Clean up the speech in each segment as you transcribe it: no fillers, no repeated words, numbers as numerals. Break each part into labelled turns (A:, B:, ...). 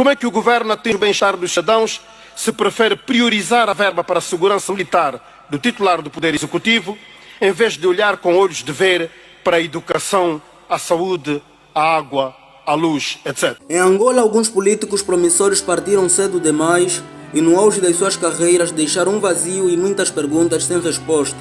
A: Como é que o governo atinge o bem-estar dos cidadãos se prefere priorizar a verba para a segurança militar do titular do Poder Executivo, em vez de olhar com olhos de ver para a educação, a saúde, a água, a luz, etc.
B: Em Angola, alguns políticos promissores partiram cedo demais e no auge das suas carreiras deixaram um vazio e muitas perguntas sem resposta.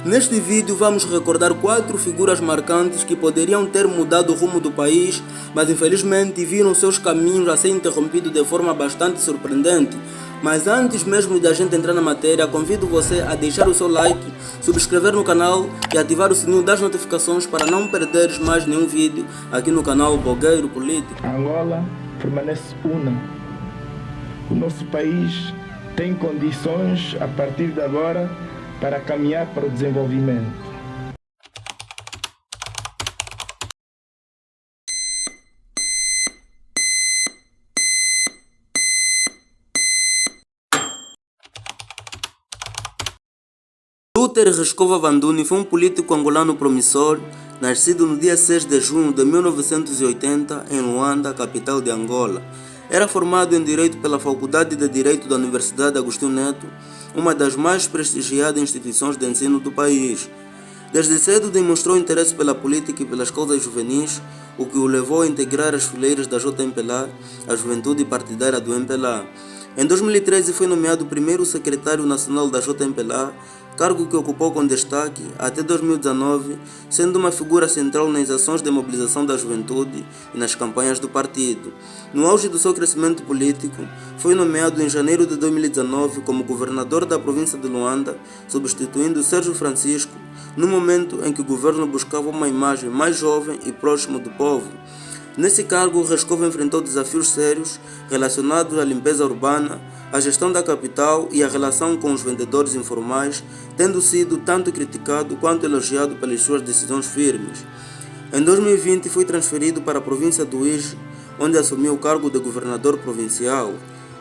B: Neste vídeo vamos recordar 4 figuras marcantes que poderiam ter mudado o rumo do país, mas infelizmente viram seus caminhos a ser interrompidos de forma bastante surpreendente. Mas antes mesmo de a gente entrar na matéria, convido você a deixar o seu like, subscrever no canal e ativar o sininho das notificações para não perderes mais nenhum vídeo aqui no canal Blogueiro Político.
C: Angola permanece una. O nosso país tem condições, a partir de agora, para caminhar para o desenvolvimento.
B: Luther Rescova Vanduni foi um político angolano promissor, nascido no dia 6 de junho de 1980 em Luanda, capital de Angola. Era formado em Direito pela Faculdade de Direito da Universidade Agostinho Neto, uma das mais prestigiadas instituições de ensino do país. Desde cedo demonstrou interesse pela política e pelas causas juvenis, o que o levou a integrar as fileiras da JMPLA, a juventude partidária do MPLA. Em 2013 foi nomeado primeiro secretário nacional da JMPLA, cargo que ocupou com destaque até 2019, sendo uma figura central nas ações de mobilização da juventude e nas campanhas do partido. No auge do seu crescimento político, foi nomeado em janeiro de 2019 como governador da província de Luanda, substituindo Sérgio Francisco, no momento em que o governo buscava uma imagem mais jovem e próximo do povo. Nesse cargo, Rescova enfrentou desafios sérios relacionados à limpeza urbana, à gestão da capital e à relação com os vendedores informais, tendo sido tanto criticado quanto elogiado pelas suas decisões firmes. Em 2020 foi transferido para a província do Uíge, onde assumiu o cargo de governador provincial.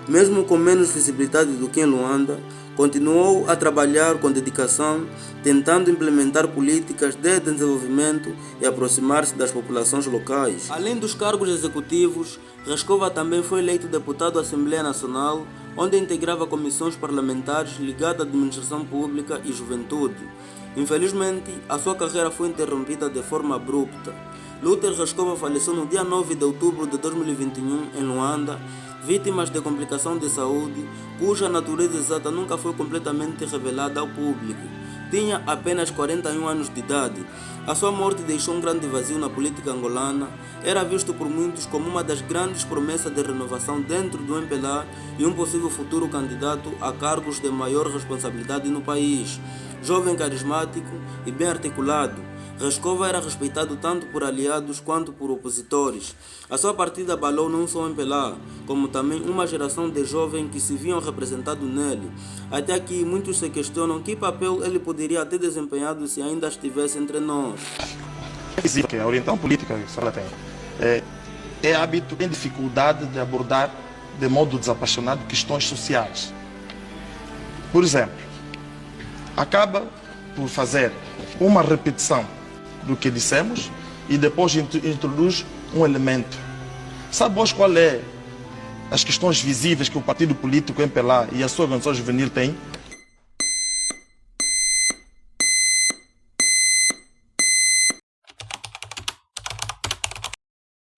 B: Mesmo com menos visibilidade do que em Luanda, continuou a trabalhar com dedicação, tentando implementar políticas de desenvolvimento e aproximar-se das populações locais. Além dos cargos executivos, Rescova também foi eleito deputado da Assembleia Nacional, onde integrava comissões parlamentares ligadas à administração pública e juventude. Infelizmente, a sua carreira foi interrompida de forma abrupta. Luther Rescova faleceu no dia 9 de outubro de 2021 em Luanda, vítimas de complicação de saúde, cuja natureza exata nunca foi completamente revelada ao público. Tinha apenas 41 anos de idade. A sua morte deixou um grande vazio na política angolana. Era visto por muitos como uma das grandes promessas de renovação dentro do MPLA e um possível futuro candidato a cargos de maior responsabilidade no país. Jovem carismático e bem articulado, Rescova era respeitado tanto por aliados quanto por opositores. A sua partida abalou não só o MPLA, como também uma geração de jovens que se viam representados nele. Até aqui muitos se questionam que papel ele poderia ter desempenhado se ainda estivesse entre nós.
D: É visível que a orientação política que ela tem é hábito, tem dificuldade de abordar de modo desapaixonado questões sociais. Por exemplo, acaba por fazer uma repetição do que dissemos e depois introduz um elemento. Sabe hoje qual é as questões visíveis que o partido político MPLA e a sua organização juvenil têm?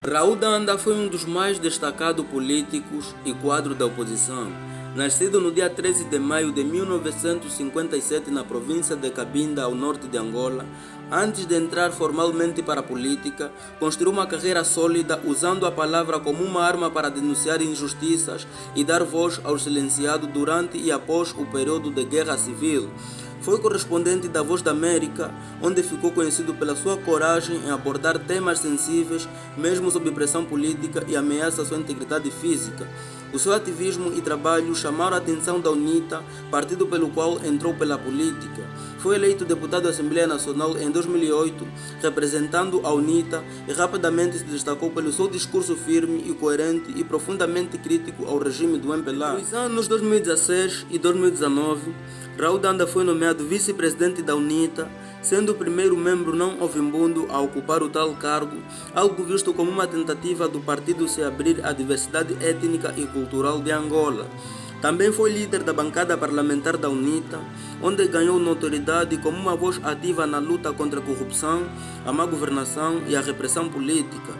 B: Raul Danda foi um dos mais destacados políticos e quadro da oposição. Nascido no dia 13 de maio de 1957 na província de Cabinda, ao norte de Angola, antes de entrar formalmente para a política, construiu uma carreira sólida usando a palavra como uma arma para denunciar injustiças e dar voz aos silenciados durante e após o período de guerra civil. Foi correspondente da Voz da América, onde ficou conhecido pela sua coragem em abordar temas sensíveis, mesmo sob pressão política e ameaça à sua integridade física. O seu ativismo e trabalho chamaram a atenção da UNITA, partido pelo qual entrou pela política. Foi eleito deputado da Assembleia Nacional em 2008, representando a UNITA, e rapidamente se destacou pelo seu discurso firme e coerente e profundamente crítico ao regime do MPLA. Nos anos 2016 e 2019, Raul Danda foi nomeado vice-presidente da UNITA, sendo o primeiro membro não ovimbundo a ocupar o tal cargo, algo visto como uma tentativa do partido se abrir à diversidade étnica e cultural de Angola. Também foi líder da bancada parlamentar da UNITA, onde ganhou notoriedade como uma voz ativa na luta contra a corrupção, a má governação e a repressão política.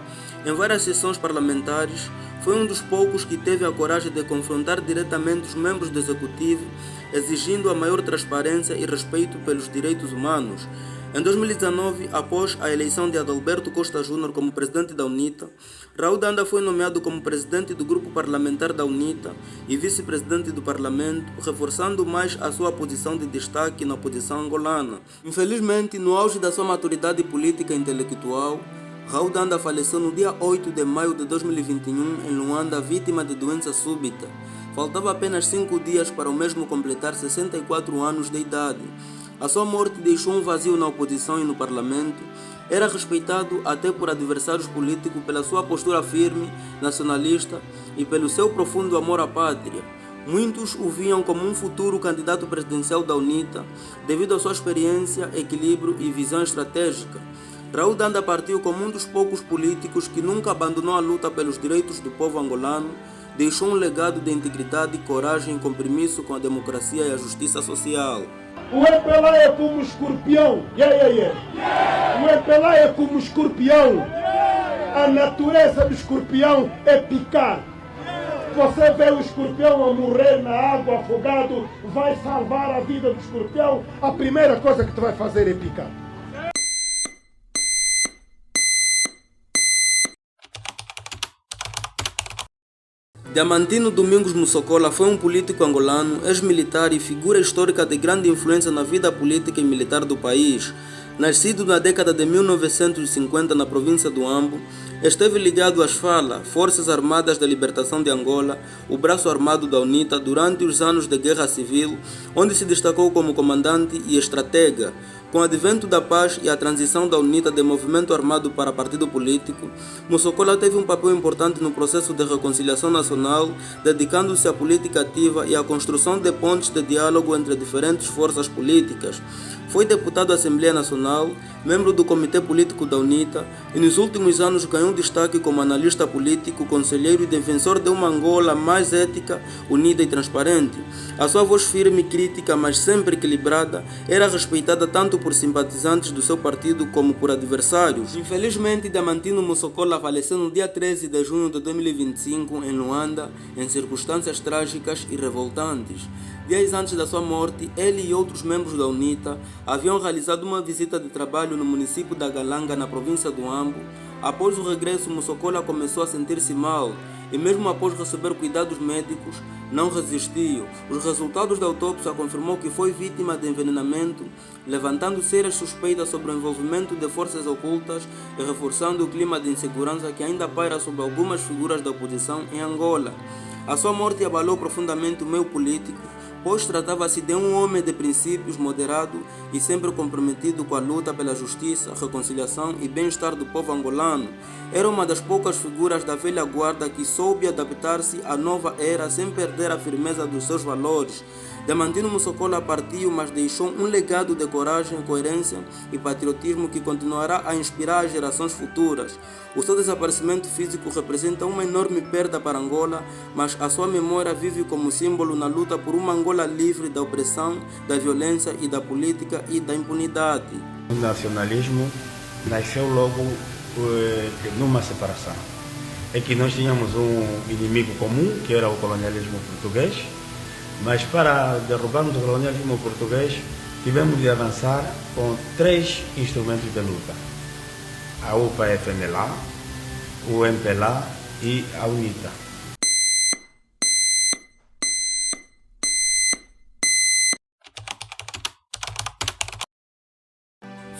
B: Em várias sessões parlamentares, foi um dos poucos que teve a coragem de confrontar diretamente os membros do Executivo, exigindo a maior transparência e respeito pelos direitos humanos. Em 2019, após a eleição de Adalberto Costa Júnior como presidente da UNITA, Raul Danda foi nomeado como presidente do grupo parlamentar da UNITA e vice-presidente do parlamento, reforçando mais a sua posição de destaque na oposição angolana. Infelizmente, no auge da sua maturidade política e intelectual, Raul Danda faleceu no dia 8 de maio de 2021 em Luanda, vítima de doença súbita. Faltava apenas 5 dias para o mesmo completar 64 anos de idade. A sua morte deixou um vazio na oposição e no parlamento. Era respeitado até por adversários políticos pela sua postura firme, nacionalista e pelo seu profundo amor à pátria. Muitos o viam como um futuro candidato presidencial da UNITA, devido à sua experiência, equilíbrio e visão estratégica. Raul Danda partiu como um dos poucos políticos que nunca abandonou a luta pelos direitos do povo angolano, deixou um legado de integridade, coragem e compromisso com a democracia e a justiça social.
C: O MPLA é como um escorpião. O MPLA é como um escorpião. A natureza do escorpião é picar. Você vê o escorpião a morrer na água afogado, vai salvar a vida do escorpião, a primeira coisa que tu vai fazer é picar.
B: Diamantino Domingos Mussocola foi um político angolano, ex-militar e figura histórica de grande influência na vida política e militar do país. Nascido na década de 1950 na província do Ambo, esteve ligado às FALA, Forças Armadas da Libertação de Angola, o braço armado da UNITA, durante os anos de Guerra Civil, onde se destacou como comandante e estratega. Com o advento da paz e a transição da UNITA de movimento armado para partido político, Mussocola teve um papel importante no processo de reconciliação nacional, dedicando-se à política ativa e à construção de pontes de diálogo entre diferentes forças políticas. Foi deputado da Assembleia Nacional, membro do Comitê Político da UNITA e nos últimos anos ganhou destaque como analista político, conselheiro e defensor de uma Angola mais ética, unida e transparente. A sua voz firme e crítica, mas sempre equilibrada, era respeitada tanto por simpatizantes do seu partido como por adversários. Infelizmente, Diamantino Mussocola faleceu no dia 13 de junho de 2025 em Luanda, em circunstâncias trágicas e revoltantes. Dias antes da sua morte, ele e outros membros da UNITA haviam realizado uma visita de trabalho no município da Galanga, na província do Ambo. Após o regresso, Mussocola começou a sentir-se mal e, mesmo após receber cuidados médicos, não resistiu. Os resultados da autópsia confirmou que foi vítima de envenenamento, levantando sérias suspeitas sobre o envolvimento de forças ocultas e reforçando o clima de insegurança que ainda paira sobre algumas figuras da oposição em Angola. A sua morte abalou profundamente o meio político, pois tratava-se de um homem de princípios, moderado e sempre comprometido com a luta pela justiça, reconciliação e bem-estar do povo angolano. Era uma das poucas figuras da velha guarda que soube adaptar-se à nova era sem perder a firmeza dos seus valores. Diamantino Mussocola partiu, mas deixou um legado de coragem, coerência e patriotismo que continuará a inspirar as gerações futuras. O seu desaparecimento físico representa uma enorme perda para Angola, mas a sua memória vive como símbolo na luta por uma Angola livre da opressão, da violência e da política e da impunidade.
E: O nacionalismo nasceu logo numa separação. É que nós tínhamos um inimigo comum, que era o colonialismo português, mas para derrubarmos o colonialismo português, tivemos de avançar com 3 instrumentos de luta: a UPA-FNLA, o MPLA e a UNITA.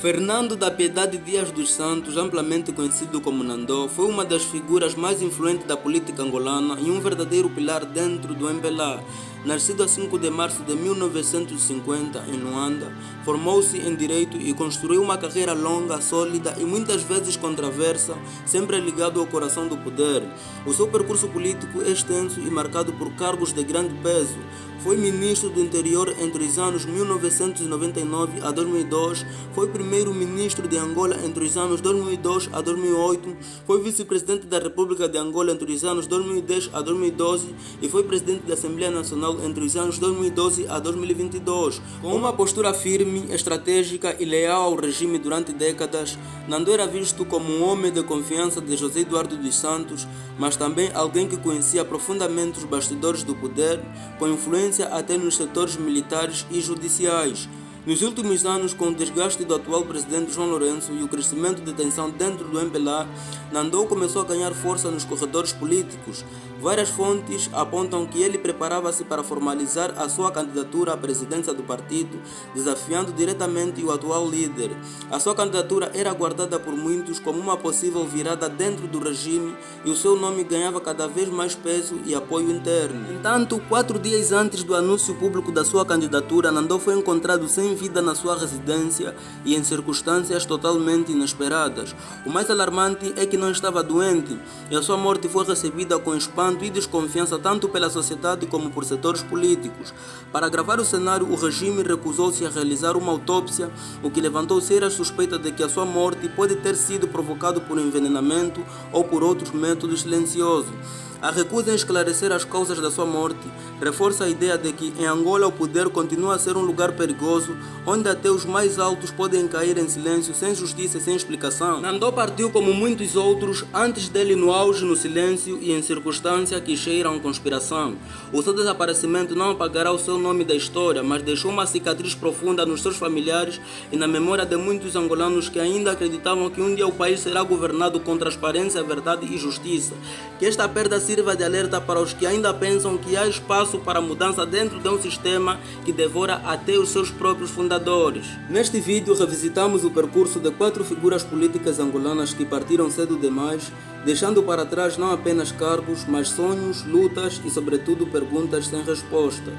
B: Fernando da Piedade Dias dos Santos, amplamente conhecido como Nandô, foi uma das figuras mais influentes da política angolana e um verdadeiro pilar dentro do MPLA. Nascido a 5 de março de 1950 em Luanda, formou-se em Direito e construiu uma carreira longa, sólida e muitas vezes controversa, sempre ligado ao coração do poder. O seu percurso político é extenso e marcado por cargos de grande peso. Foi ministro do Interior entre os anos 1999 a 2002, foi primeiro-ministro de Angola entre os anos 2002 a 2008, foi vice-presidente da República de Angola entre os anos 2010 a 2012 e foi presidente da Assembleia Nacional entre os anos 2012 a 2022. Com uma postura firme, estratégica e leal ao regime durante décadas, Nandô era visto como um homem de confiança de José Eduardo dos Santos, mas também alguém que conhecia profundamente os bastidores do poder, com influência até nos setores militares e judiciais. Nos últimos anos, com o desgaste do atual presidente João Lourenço e o crescimento de tensão dentro do MPLA, Nandô começou a ganhar força nos corredores políticos. Várias fontes apontam que ele preparava-se para formalizar a sua candidatura à presidência do partido, desafiando diretamente o atual líder. A sua candidatura era aguardada por muitos como uma possível virada dentro do regime e o seu nome ganhava cada vez mais peso e apoio interno. Entanto, 4 dias antes do anúncio público da sua candidatura, Nandô foi encontrado sem vida na sua residência e em circunstâncias totalmente inesperadas. O mais alarmante é que não estava doente e a sua morte foi recebida com espanto e desconfiança tanto pela sociedade como por setores políticos. Para agravar o cenário, o regime recusou-se a realizar uma autópsia, o que levantou sérias suspeitas de que a sua morte pode ter sido provocada por envenenamento ou por outros métodos silenciosos. A recusa em esclarecer as causas da sua morte reforça a ideia de que em Angola o poder continua a ser um lugar perigoso, onde até os mais altos podem cair em silêncio, sem justiça e sem explicação. Nandô partiu como muitos outros, antes dele no auge, no silêncio e em circunstâncias que cheiram conspiração. O seu desaparecimento não apagará o seu nome da história, mas deixou uma cicatriz profunda nos seus familiares e na memória de muitos angolanos que ainda acreditavam que um dia o país será governado com transparência, verdade e justiça. Que esta perda sirva de alerta para os que ainda pensam que há espaço para mudança dentro de um sistema que devora até os seus próprios fundadores. Neste vídeo revisitamos o percurso de 4 figuras políticas angolanas que partiram cedo demais, deixando para trás não apenas cargos, mas sonhos, lutas e sobretudo perguntas sem resposta.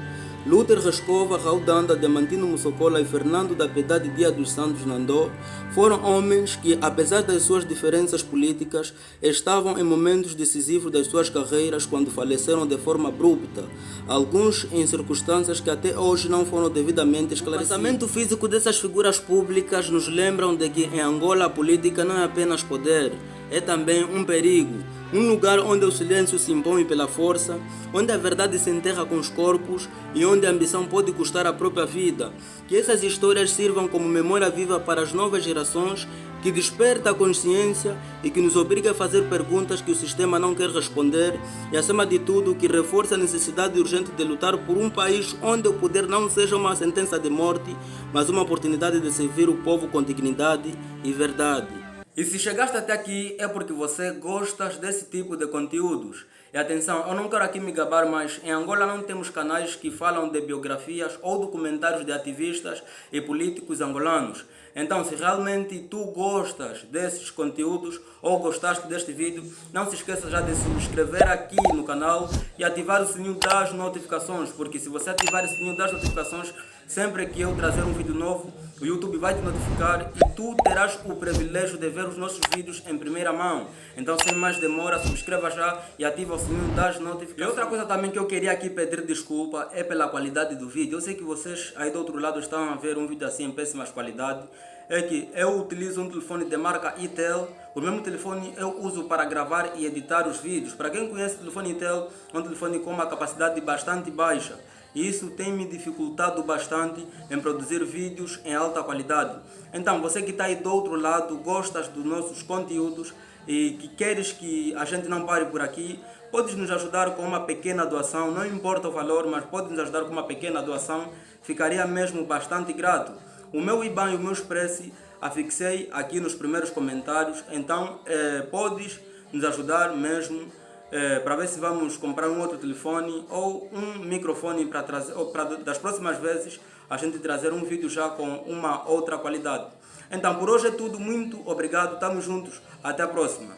B: Luther Rescova, Raul Danda, Diamantino Mussocola e Fernando da Piedade Dias dos Santos Nandô foram homens que, apesar das suas diferenças políticas, estavam em momentos decisivos das suas carreiras quando faleceram de forma abrupta, alguns em circunstâncias que até hoje não foram devidamente esclarecidas. O pensamento físico dessas figuras públicas nos lembram de que em Angola a política não é apenas poder, é também um perigo. Um lugar onde o silêncio se impõe pela força, onde a verdade se enterra com os corpos e onde a ambição pode custar a própria vida. Que essas histórias sirvam como memória viva para as novas gerações, que desperta a consciência e que nos obriga a fazer perguntas que o sistema não quer responder e, acima de tudo, que reforça a necessidade urgente de lutar por um país onde o poder não seja uma sentença de morte, mas uma oportunidade de servir o povo com dignidade e verdade. E se chegaste até aqui é porque você gosta desse tipo de conteúdos. E atenção, eu não quero aqui me gabar, mas em Angola não temos canais que falam de biografias ou documentários de ativistas e políticos angolanos. Então, se realmente tu gostas desses conteúdos ou gostaste deste vídeo, não se esqueça já de se inscrever aqui no canal e ativar o sininho das notificações, porque se você ativar o sininho das notificações, sempre que eu trazer um vídeo novo, o YouTube vai te notificar e tu terás o privilégio de ver os nossos vídeos em primeira mão. Então, sem mais demora, subscreva já e ativa o sininho das notificações. E outra coisa também que eu queria aqui pedir desculpa é pela qualidade do vídeo. Eu sei que vocês aí do outro lado estão a ver um vídeo assim em péssimas qualidade. É que eu utilizo um telefone de marca Itel. O mesmo telefone eu uso para gravar e editar os vídeos. Para quem conhece o telefone Itel, é um telefone com uma capacidade bastante baixa. E isso tem me dificultado bastante em produzir vídeos em alta qualidade. Então, você que está aí do outro lado, gostas dos nossos conteúdos e que queres que a gente não pare por aqui, podes nos ajudar com uma pequena doação, não importa o valor, mas pode nos ajudar com uma pequena doação, ficaria mesmo bastante grato. O meu IBAN e o meu Express afixei aqui nos primeiros comentários, então podes nos ajudar mesmo para ver se vamos comprar um outro telefone ou um microfone para trazer, ou das próximas vezes a gente trazer um vídeo já com uma outra qualidade. Então por hoje é tudo, muito obrigado, estamos juntos, até a próxima.